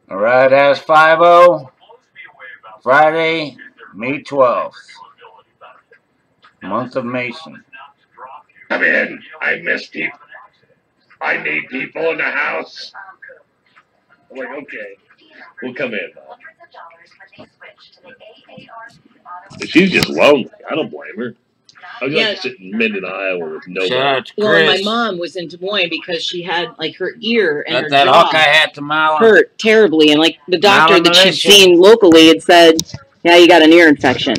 All right, that's 5-0. Friday, May 12th. Month of Mason. Come in. I missed you. I need people in the house. I'm like, okay. We'll come in, Bob. She's just lonely. I don't blame her. I was like sitting in Minden, Iowa with nobody. Well, and my mom was in Des Moines because she had like her ear and her that jaw Hawkeye hat to Mala. hurt terribly, and like the doctor that she'd seen locally had said, "Yeah, you got an ear infection."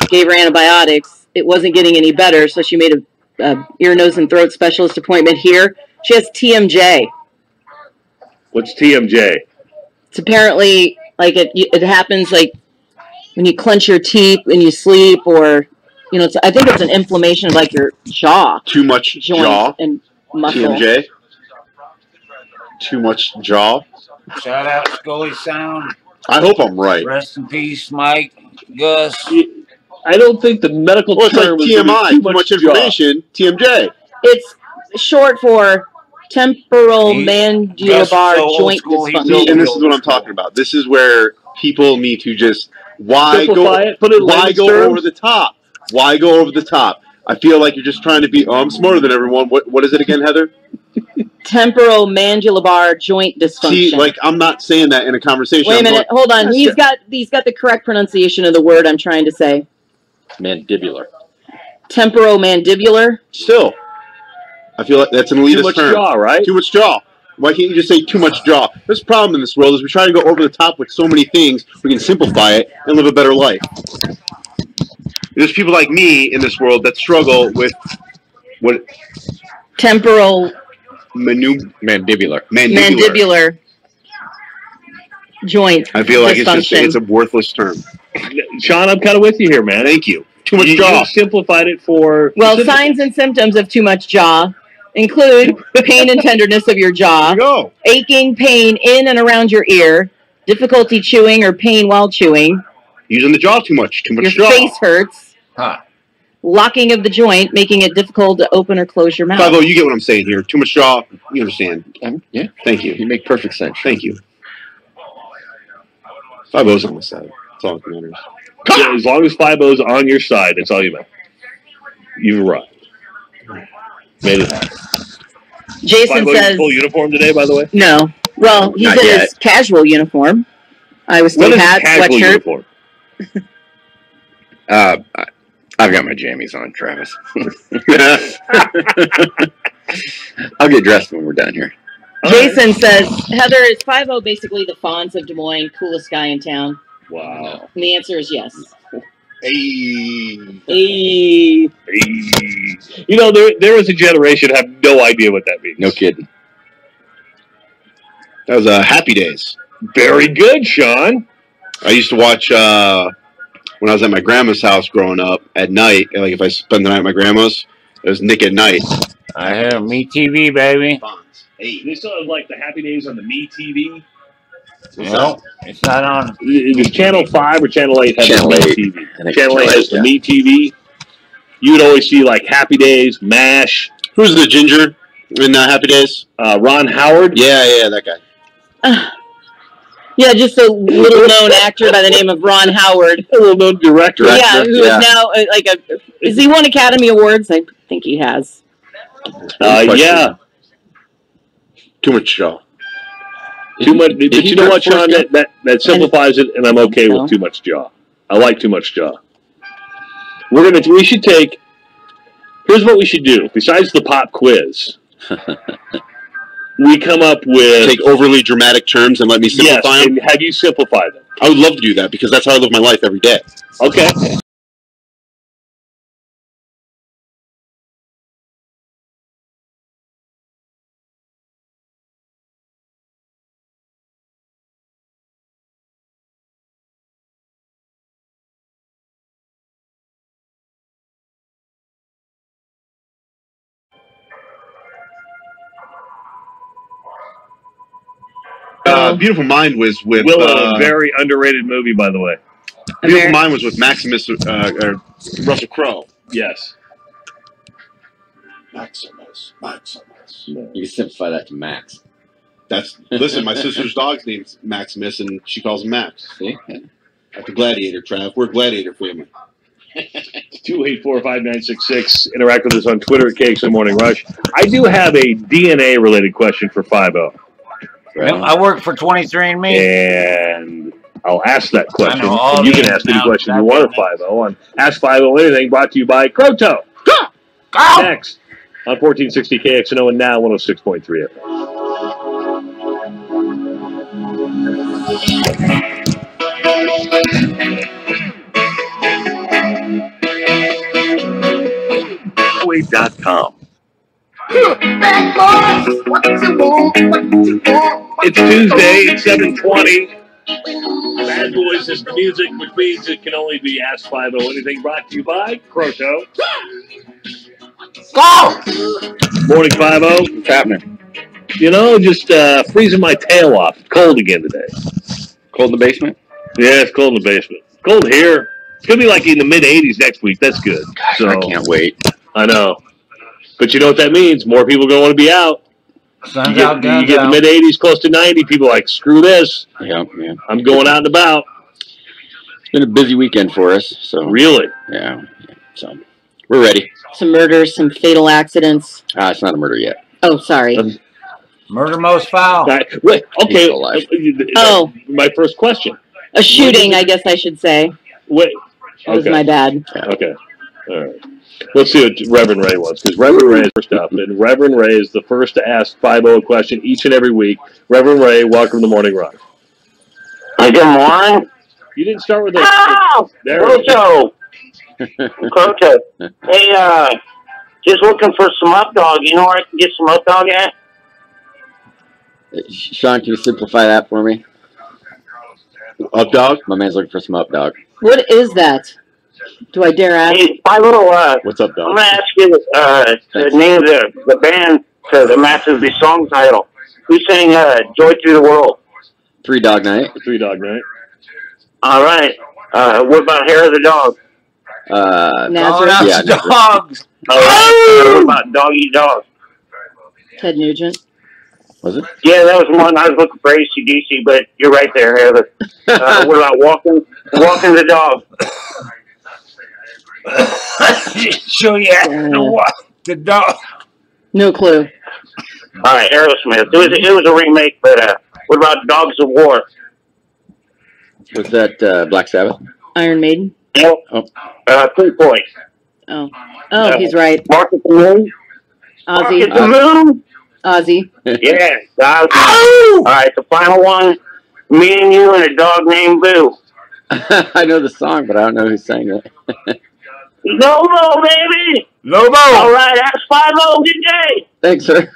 Gave her antibiotics. It wasn't getting any better, so she made a ear, nose, and throat specialist appointment here. She has TMJ. What's TMJ? It's apparently like it happens like when you clench your teeth when you sleep, or I think it's an inflammation of like your jaw. Too much jaw and muscle. TMJ. Too much jaw. Shout out Scully Sound. I hope I'm right. Rest in peace, Mike, Gus. I don't think the medical term is like TMI. Too much information. TMJ. It's short for temporal mandibular joint dysfunction. And this is what I'm talking about. This is where people need to just why go over the top? Why go over the top? I feel like you're just trying to be. Oh, I'm smarter than everyone. What is it again, Heather? Temporal mandibular joint dysfunction. See, like I'm not saying that in a conversation. Wait a minute, hold on. He's got the correct pronunciation of the word I'm trying to say. Mandibular. Temporomandibular. Still, I feel like that's an elitist term. Too much jaw, right? Too much jaw. Why can't you just say too much jaw? This problem in this world is we try to go over the top with so many things. We can simplify it and live a better life. There's people like me in this world that struggle with what temporal mandibular joint. I feel like it's a worthless term. Sean, I'm kind of with you here, man. Thank you. Too much jaw. You simplified it for. Well, signs and symptoms of too much jaw include pain and tenderness of your jaw, aching pain in and around your ear, difficulty chewing or pain while chewing, using the jaw too much jaw. Your face hurts, locking of the joint, making it difficult to open or close your mouth. 5-0, you get what I'm saying here. Too much jaw, you understand. Yeah. Thank you. You make perfect sense. Thank you. 5-0's on my side. That's all that matters. Yeah, as long as 5-0's on your side, that's all you matter. You've arrived. Made it happen. Jason says full uniform today, by the way? No. Well, he's in his casual uniform. Iowa State hat, sweatshirt. Uniform? I've got my jammies on, Travis. I'll get dressed when we're done here. Jason says, Heather, is 5-0 basically the Fonz of Des Moines, coolest guy in town? Wow. And the answer is yes. Hey. You know, there is a generation that have no idea what that means. No kidding. That was Happy Days. Very good, Sean. I used to watch when I was at my grandma's house growing up at night. Like if I spend the night at my grandma's, it was Nick at Night. I have Me TV, baby. Hey, they still have like the Happy Days on the Me TV. No, it's not on. Does Channel 5 or Channel 8 have Channel the 8. Me TV? Channel 8 has the yeah. Me TV. You would always see like Happy Days, MASH. Who's the ginger in Happy Days? Ron Howard. Yeah, that guy. Yeah, just a little-known actor by the name of Ron Howard. A little-known director. Yeah, who is now like Has he won Academy Awards? I think he has. Yeah. Too much jaw. Too much. But you know what, Sean? That simplifies it, and I'm okay with too much jaw. I like too much jaw. We should take. Here's what we should do. Besides the pop quiz. We come up with... Take overly dramatic terms and let me simplify them? Yes, and have you simplify them. I would love to do that because that's how I live my life every day. Okay. Beautiful Mind was with... Willow, a very underrated movie, by the way. Beautiful Mind was with Russell Crowe. Yes. Maximus. You can simplify that to Max. Listen, my sister's dog's name's Maximus, and she calls him Max. See? Like the Gladiator, Trav. We're a Gladiator family. 284-5966. Interact with us on Twitter at KXO Morning Rush. I do have a DNA-related question for 5-0. Yep, I work for 23andMe. And I'll ask that question. And you can ask any question you want at 5-0 on Ask 5-0 Anything, brought to you by Croto. Next on 1460 KXNO and now 106.3 FM. .com. It's Tuesday, it's 7:20. Bad Boys is the music, which means it can only be Ask 5-0 Anything, brought to you by Croto. Morning 5-0. What's happening? You know, just freezing my tail off. It's cold again today. Cold in the basement? Yeah, it's cold in the basement. Cold here. It's going to be like in the mid-80s next week. That's good. So I can't wait. I know. But you know what that means? More people are going to want to be out. Sun's You out, get guns the out. mid-80s, close to 90. People are like, screw this. Yeah. I'm going out and about. It's been a busy weekend for us. So Really? Yeah. So we're ready. Some murders, some fatal accidents. It's not a murder yet. Oh, sorry. Murder most foul. Wait, okay. Still alive. Oh. My first question. A shooting, I guess I should say. Wait. That was Okay. my bad. Okay. All right. Let's see what Reverend Ray wants, because Reverend Ray is first up, and Reverend Ray is the first to ask 5-0 a question each and every week. Reverend Ray, welcome to Morning Rush. Good morning. You didn't start with a... Oh, There. Croto. Croto. Hey, just looking for some UPDOG. You know where I can get some UPDOG at? Sean, can you simplify that for me? UPDOG? My man's looking for some UPDOG. What is that? Do I dare ask? Hey, my little, What's up, I'm dog? going to ask you the name of the band that matches the song title. Who sang Joy Through the World? 3 Dog Night. 3 Dog Night. All right. What about Hair of the Dog? Nazareth? That's Yeah, Nazareth. dogs. All right. What about Dog Eat Dog? Ted Nugent. Was it? Yeah, that was one. I was looking for AC/DC, but you're right there, Heather. What about Walking the Dog? Show you the dog. No clue. All right, Aerosmith. It was a remake, but what about Dogs of War? Was that Black Sabbath? Iron Maiden. Nope. Oh. 3 points. Oh. Oh, he's right. Mark at the Moon. Mark Ozzy. at the Moon. Ozzy. Yeah. Ozzy. All right, the final one. Me and You and a Dog Named Boo. I know the song, but I don't know who sang it. Lobo, baby. Lobo. All right, that's 5-0 today. Thanks, sir.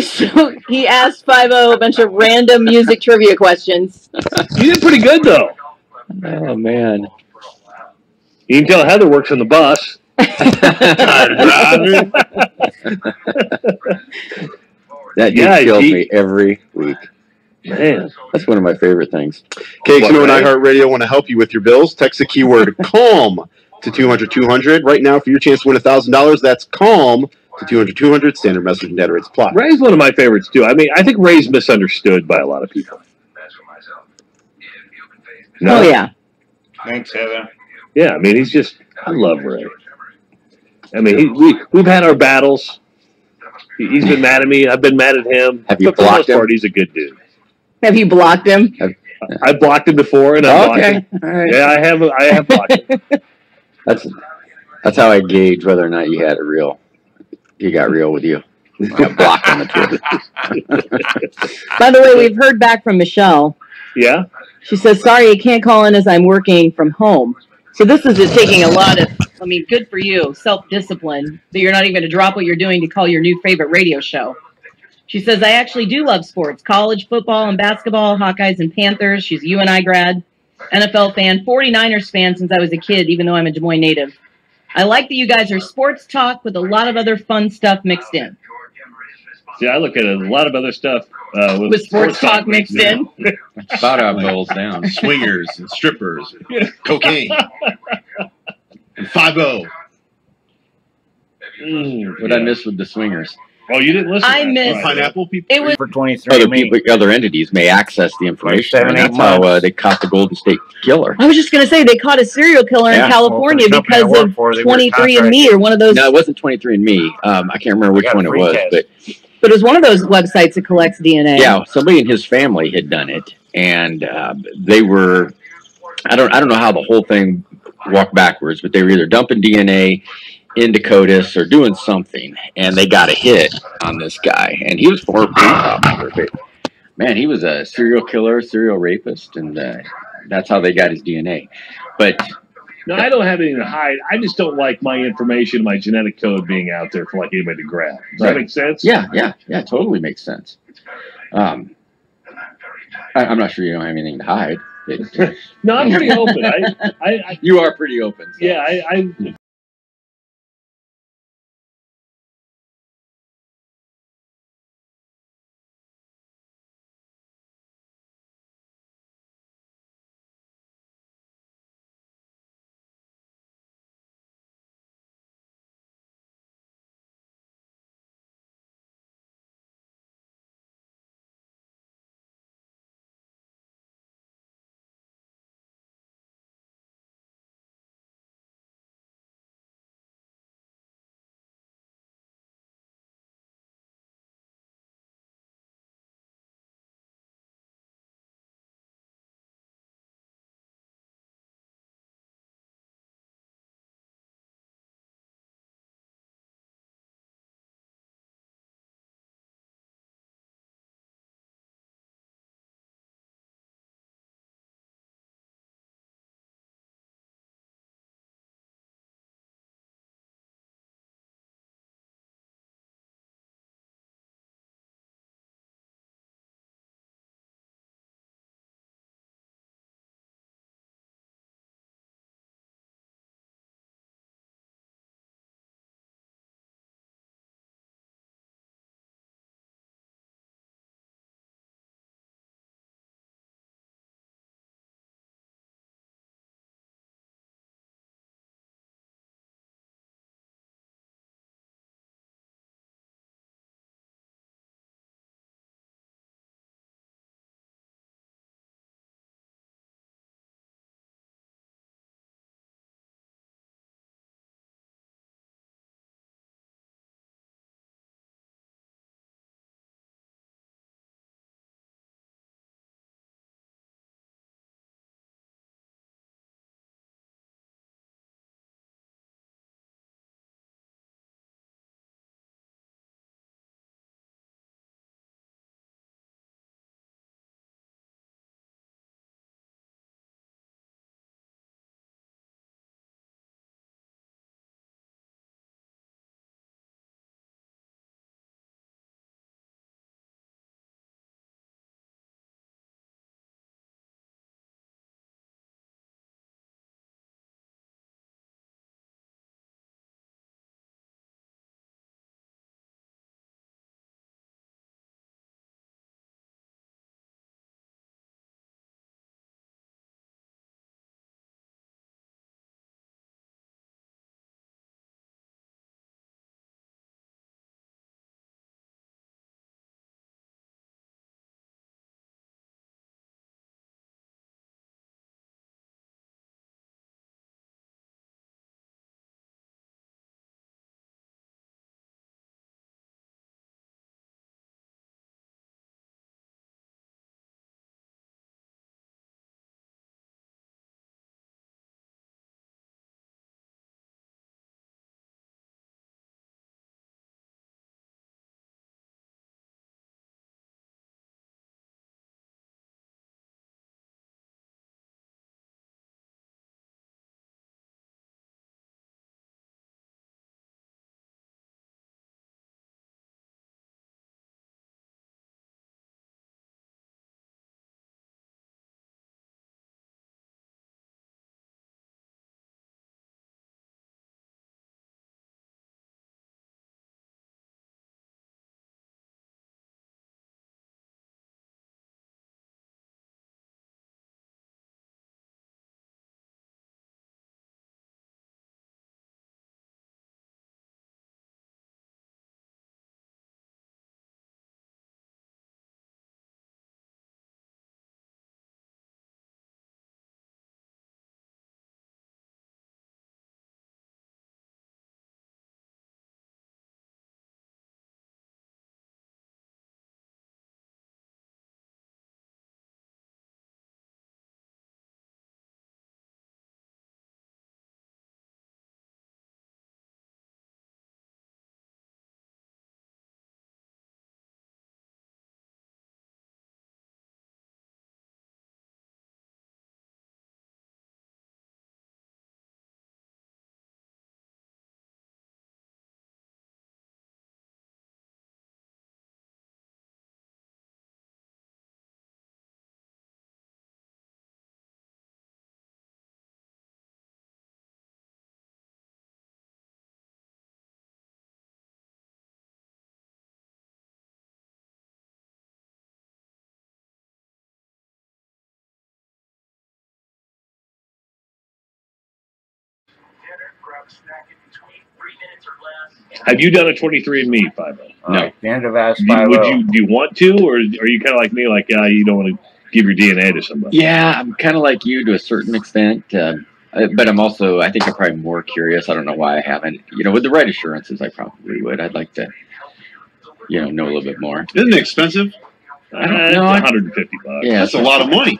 So he asked 5-0 a bunch of random music trivia questions. You did pretty good, though. Oh, man. You can tell Heather works on the bus. That dude Yeah, kills he- me every week. Man. That's one of my favorite things. KXNO and Right? iHeartRadio want to help you with your bills. Text the keyword CALM to 200-200. Right now, for your chance to win $1,000, that's CALM to 200-200. Standard message and data rates apply. Ray's one of my favorites, too. I mean, I think Ray's misunderstood by a lot of people. No? Oh, yeah. Thanks, Heather. Yeah, I mean, he's just... I love Ray. I mean, we've had our battles. He's been mad at me. I've been mad at him. Have you But for the most blocked him? part, he's a good dude. Have you blocked him? I blocked him before, and I blocked Okay. him. All right. Yeah, I have blocked him. That's how I gauge whether or not you had it real. He got real with you. I got blocked on the Twitter. By the way, we've heard back from Michelle. Yeah? She says, sorry, I can't call in as I'm working from home. So this is just taking a lot of, I mean, good for you, self-discipline, that you're not even going to drop what you're doing to call your new favorite radio show. She says, I actually do love sports, college football and basketball, Hawkeyes and Panthers. She's a UNI grad, NFL fan, 49ers fan since I was a kid, even though I'm a Des Moines native. I like that you guys are sports talk with a lot of other fun stuff mixed in. See, I look at a lot of other stuff With sports talk mixed in. About how it boils down. Swingers and strippers and cocaine. And 5-0. What I miss with the swingers. Oh, you didn't listen. I to that. missed- All right. Pineapple It was For 23 Other me. people, other entities may access the information. 7, And 8 that's how months. they caught the Golden State Killer. I was just gonna say they caught a serial killer Yeah. in California Well, for the company I because work of for, they were 23andMe or one of those. No, it wasn't 23andMe. I can't remember which got a one it free was, test. but But it was one of those websites that collects DNA. yeah, somebody in his family had done it, and they were. I don't know how the whole thing walked backwards, but they were either dumping DNA into CODIS or doing something, and they got a hit on this guy, and he was a former police officer, but man, he was a serial killer, serial rapist, and that's how they got his DNA. But No, I don't have anything to hide. I just don't like my information, my genetic code being out there for like anybody to grab. Does that Right. make sense? yeah, totally makes sense. I'm not sure you don't have anything to hide. But No, I'm pretty open. I you are pretty open. So. yeah, I Have you done a 23andMe, 50? No. The end of Ask Do 50. you want to, or are you kind of like me, like, you don't want to give your DNA to somebody? Yeah, I'm kind of like you to a certain extent. But I'm also, I think I'm probably more curious. I don't know why I haven't. With the right assurances, I probably would. I'd like to, know a little bit more. Isn't it expensive? I don't know. It's $150. Yeah, That's a lot of money.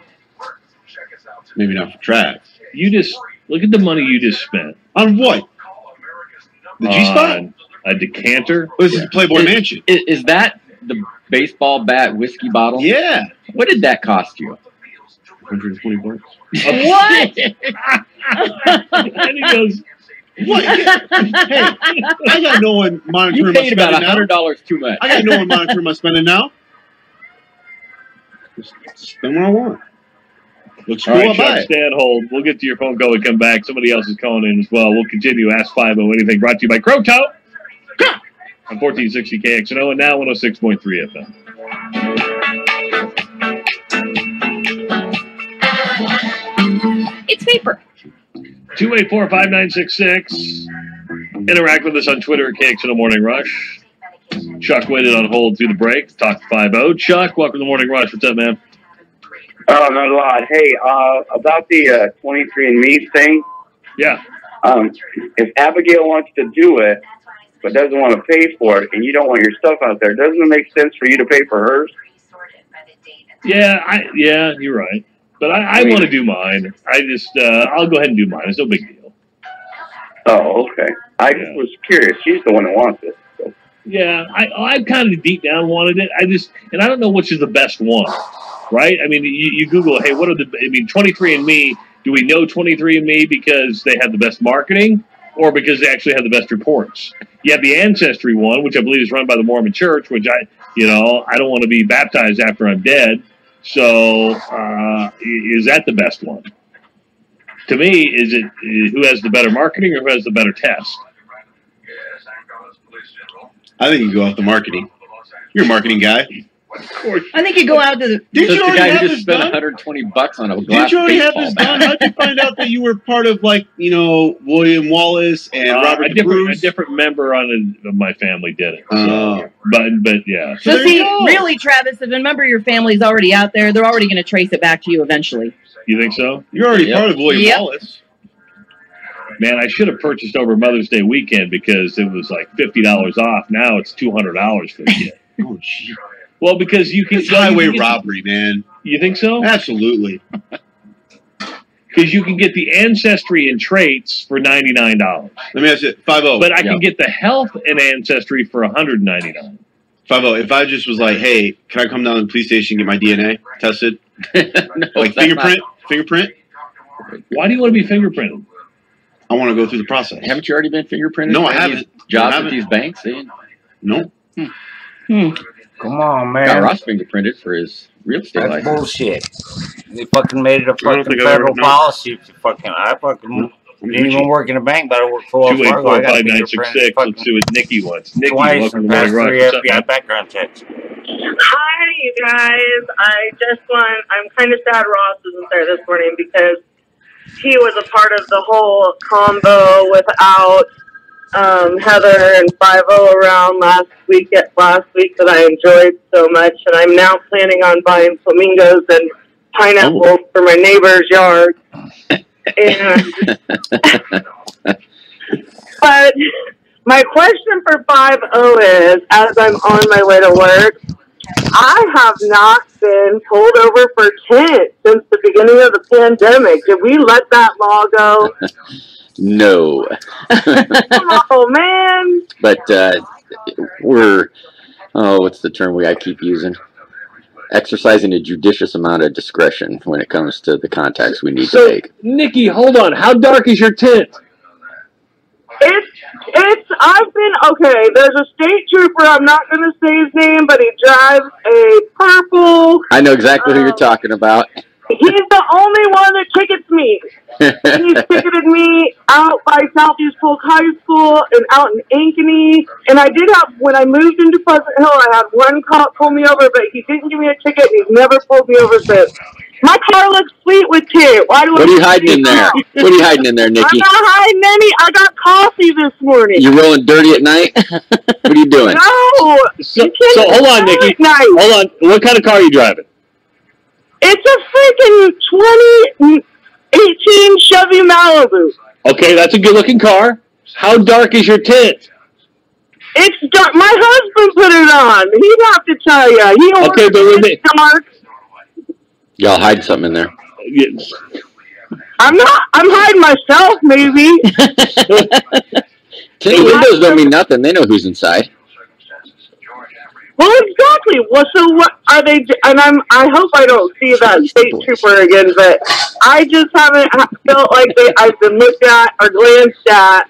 Maybe not for Trav. You just look at the money you just spent On what? The G-Spot? on a decanter. This is Playboy Mansion. Is that the baseball bat whiskey bottle? Yeah. What did that cost you? 120 bucks. What? And he goes, What? Hey, I got no one monitoring You my paid about spending now. $100 too much. I got no one monitoring my spending now. Just spend what I want. Looks cool, all right, I'll buy Chuck, it. stay on hold. We'll get to your phone call and come back. Somebody else is calling in as well. We'll continue. Ask 50 anything. Brought to you by Croto on 1460 KXNO and now 106.3 FM. It's paper. 284-5966. Interact with us on Twitter at KXNO Morning Rush. Chuck waited on hold through the break. Talk to 50. Chuck, welcome to the Morning Rush. What's up, man? Oh, not a lot. Hey, about the 23andMe thing. Yeah. If Abigail wants to do it, but doesn't want to pay for it, and you don't want your stuff out there, doesn't it make sense for you to pay for hers? Yeah, you're right. But I want to do mine. I'll go ahead and do mine. It's no big deal. Oh, okay. I just was curious. She's the one that wants it. So. Yeah, I kind of deep down wanted it. I don't know which is the best one, right? I mean, you Google, hey, 23andMe, do we know 23andMe because they have the best marketing or because they actually have the best reports? You have the Ancestry one, which I believe is run by the Mormon Church, which I don't want to be baptized after I'm dead. So is that the best one? To me, is it who has the better marketing or who has the better test? I think you go off the marketing. You're a marketing guy. I think you go out to the. Didn't you the already guy have who this just spent done? $120 on a glass Didn't you already have baseball this bat? done? How'd you find out that you were part of, William Wallace and Robert a Bruce? different member of my family did it. Oh. But yeah. So there see, you go. really, Travis, if a member of your family's already out there, they're already going to trace it back to you eventually. You think so? You're already Yep. part of William Yep. Wallace. Man, I should have purchased over Mother's Day weekend because it was like $50 off. Now it's $200 for the kid. Oh, gee. Well, because you can It's highway robbery, man. You think so? Absolutely. Because you can get the Ancestry and traits for $99, Let me ask you, 50. but I can get the health and Ancestry for $199. 50. If I just was like, hey, can I come down to the police station and get my DNA tested? No, Like that's fingerprint? Why do you want to be fingerprinted? I want to go through the process. Haven't you already been fingerprinted? No, for I any of haven't. these Jobs I at haven't. these banks? They No. Come on, got man. Ross fingerprinted for his real estate That's license. bullshit. They fucking made it a I don't fucking think I've ever federal done. policy. I didn't even work in a bank, but I work for Wells Fargo. I got 284-5966. Let's see what Nikki wants. Nikki, twice welcome in to the the past Morning 3 Rush. What's up, man? FBI background checks. Hi, you guys. I'm kind of sad Ross isn't there this morning because he was a part of the whole combo without Heather and 50 around last week that I enjoyed so much. And I'm now planning on buying flamingos and pineapples for my neighbor's yard. And but my question for 50 is, as I'm on my way to work, I have not been pulled over for tint since the beginning of the pandemic. Did we let that law go? No. Oh, man. But we're, what's the term I keep using? Exercising a judicious amount of discretion when it comes to the contacts we need to take. Nikki, hold on. How dark is your tint? There's a state trooper, I'm not going to say his name, but he drives a purple. I know exactly who you're talking about. He's the only one that tickets me. He's ticketed me out by Southeast Polk High School and out in Ankeny. And I did have, when I moved into Pleasant Hill, I had one cop pull me over, but he didn't give me a ticket, and he's never pulled me over since. My car looks sweet with tint. Why do What are you hiding in there? What are you hiding in there, I'm Nikki? not hiding any. I got coffee this morning. You rolling dirty at night? What are you doing? No. So hold on, Nikki. Hold on. What kind of car are you driving? It's a freaking 2018 Chevy Malibu. Okay, that's a good-looking car. How dark is your tint? It's dark. My husband put it on. He'd have to tell you. He Okay, but it's dark. Y'all hiding something in there. Yes. I'm not. I'm hiding myself, maybe. Tinted windows don't mean nothing. They know who's inside. Well, exactly. Well, so what are they? And I hope I don't see that state trooper again. But I just haven't felt like I've been looked at or glanced at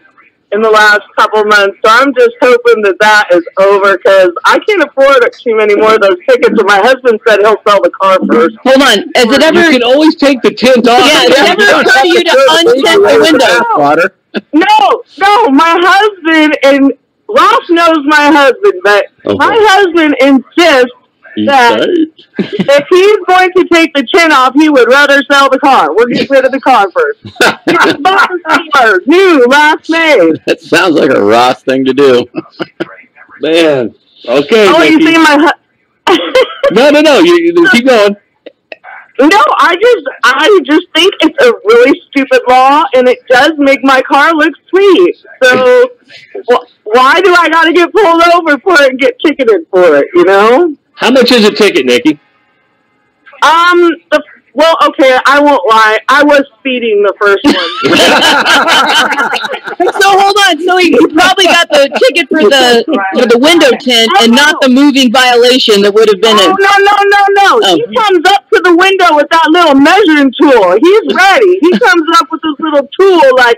in the last couple months. So I'm just hoping that is over because I can't afford too many more of those tickets. And my husband said he'll sell the car first. Hold on. Has it ever? You can always take the tint off. Yeah, has it ever occurred to you to untint the window? No, my husband and Ross knows my husband, but my husband insists that if he's going to take the tint off, he would rather sell the car. We're getting rid of the car first. I bought the car new last May. That sounds like a Ross thing to do. Man. Okay. Oh, Nikki. you see my No. You keep going. No, I just think it's a really stupid law, and it does make my car look sweet. So why do I got to get pulled over for it and get ticketed for it, you know? How much is a ticket, Nikki? Well, okay, I won't lie. I was speeding the first one. So hold on. So he probably got the ticket for the window tint and not the moving violation that would have been in. No. He comes up to the window with that little measuring tool. He's ready. He comes up with this little tool like,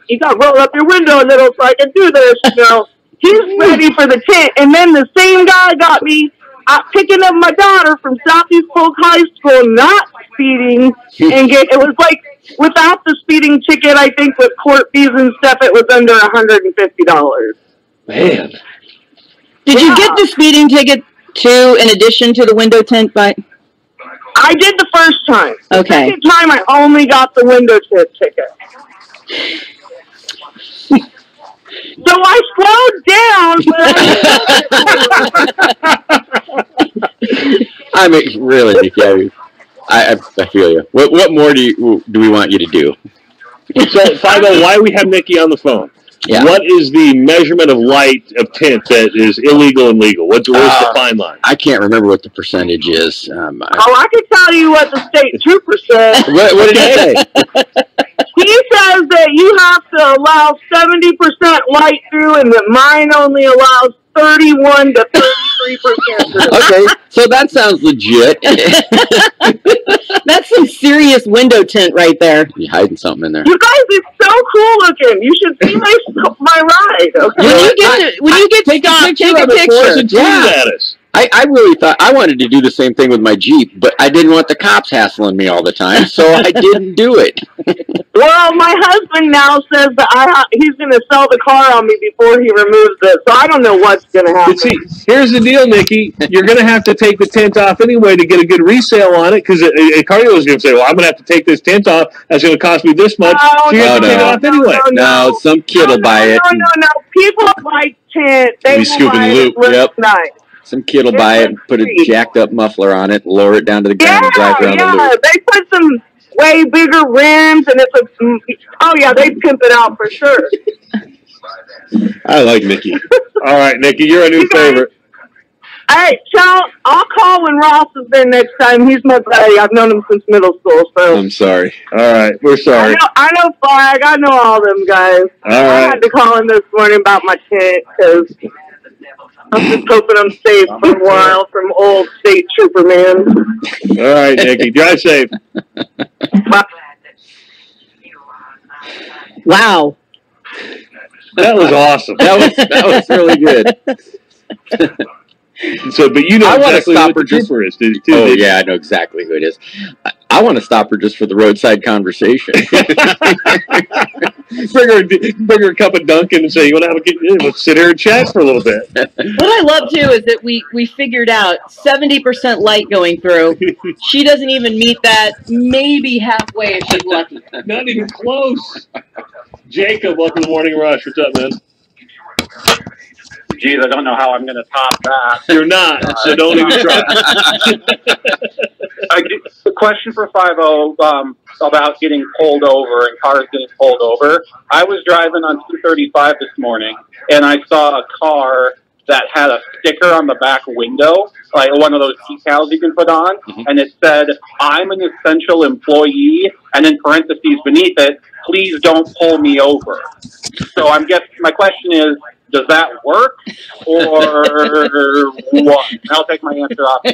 you got to roll up your window a little so I can do this, you know. He's ready for the tint. And then the same guy got me picking up my daughter from Southeast Polk High School, not speeding, and it was like, without the speeding ticket, I think with court fees and stuff, it was under $150. Man. Did you get the speeding ticket too, in addition to the window tint? I did the first time. Okay. The second time, I only got the window tint ticket. So I slowed down. I mean, really, Nikki, I feel you. What more do we want you to do? So, Fido, why we have Nikki on the phone? Yeah. What is the measurement of light of tint that is illegal and legal? Where's the fine line? I can't remember what the percentage is. I can tell you what the state trooper said. What did he say? He says that you have to allow 70% light through, and that mine only allows 31 to 33%. Okay, so that sounds legit. That's some serious window tint right there. You hiding something in there? You guys, it's so cool looking. You should see my ride. Okay. When you get stopped, take a picture. Yeah. At us. I really thought I wanted to do the same thing with my Jeep, but I didn't want the cops hassling me all the time, so I didn't do it. Well, my husband now says that he's going to sell the car on me before he removes it, so I don't know what's going to happen. But see, here's the deal, Nikki. You're going to have to take the tint off anyway to get a good resale on it, because a cardio is going to say, well, I'm going to have to take this tint off. That's going to cost me this much. So you have to take it off anyway. No, some kid will buy it. No. People like tint. They will buy it. Yep. Nice. Some kid will buy it and put a jacked up muffler on it, lower it down to the ground and drive around the loop. They put some way bigger rims, and they pimp it out for sure. I like Nikki. All right, Nikki, you're a new favorite. Hey, I'll call when Ross is there next time. He's my buddy. I've known him since middle school. So I'm sorry. All right, we're sorry. I know Flag. I know all them guys. All right. I had to call him this morning about my tent because I'm just hoping I'm safe for a while from old state trooper man. All right, Nikki, drive safe. Wow. That was awesome. That was really good. So, but you know exactly who the trooper is, too. Oh, yeah, I know exactly who it is. I want to stop her just for the roadside conversation. bring her a cup of Dunkin' and say, "You want to have let's sit here and chat for a little bit." What I love too is that we figured out 70% light going through. She doesn't even meet that, maybe halfway if she's lucky. Not even close. Jacob, welcome to Morning Rush. What's up, man? Geez, I don't know how I'm going to top that. You're not, so don't even try. A question for 50 about getting pulled over and cars getting pulled over. I was driving on 235 this morning, and I saw a car that had a sticker on the back window, like one of those decals you can put on, and it said, "I'm an essential employee," and in parentheses beneath it, "Please don't pull me over." So I'm guessing my question is, does that work, or what? I'll take my answer off of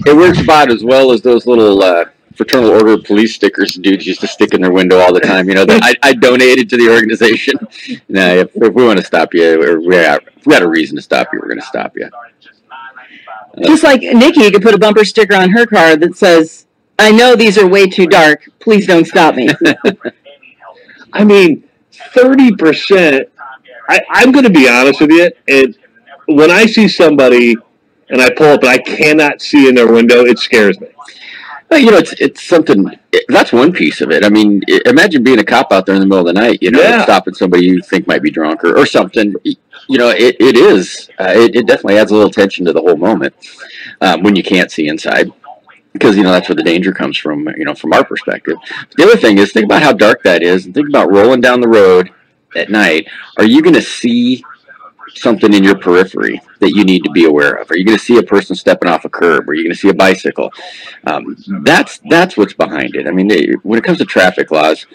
it works about as well as those little fraternal order of police stickers dudes used to stick in their window all the time. You know, that I donated to the organization. Now, if we want to stop you, or we got a reason to stop you, we're going to stop you. Just like Nikki could put a bumper sticker on her car that says, "I know these are way too dark. Please don't stop me." I mean, 30%. I'm going to be honest with you. And when I see somebody and I pull up and I cannot see in their window, it scares me. Well, you know, it's something. That's one piece of it. I mean, imagine being a cop out there in the middle of the night. You know, stopping somebody you think might be drunk or something. You know, it is. It definitely adds a little tension to the whole moment when you can't see inside. Because, you know, that's where the danger comes from, you know, from our perspective. The other thing is, think about how dark that is, and think about rolling down the road at night. Are you going to see something in your periphery that you need to be aware of? Are you going to see a person stepping off a curb? Are you going to see a bicycle? That's what's behind it. I mean, when it comes to traffic laws,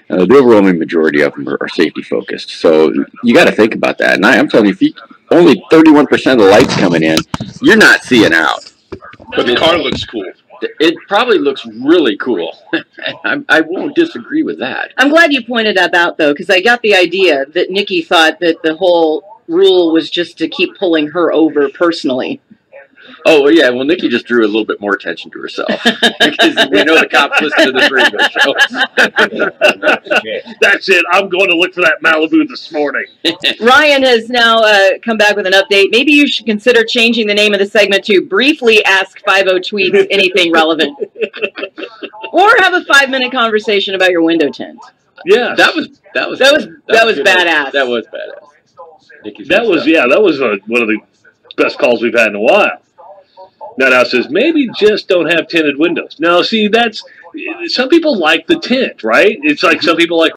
the overwhelming majority of them are safety focused. So you got to think about that. And I'm telling you, if only 31% of the lights coming in, you're not seeing out. But the car looks cool. It probably looks really cool. I won't disagree with that. I'm glad you pointed that out, though, because I got the idea that Nikki thought that the whole rule was just to keep pulling her over personally. Oh, yeah. Well, Nikki just drew a little bit more attention to herself. Because we know the cops listen to this radio show. That's it. I'm going to look for that Malibu this morning. Ryan has now come back with an update. Maybe you should consider changing the name of the segment to Briefly Ask 50 Tweets Anything Relevant. Or have a 5-minute conversation about your window tint. Yeah. That was badass. That was badass. That was one of the best calls we've had in a while. Now says, maybe just don't have tinted windows. Now, see, some people like the tint, right? It's like some people like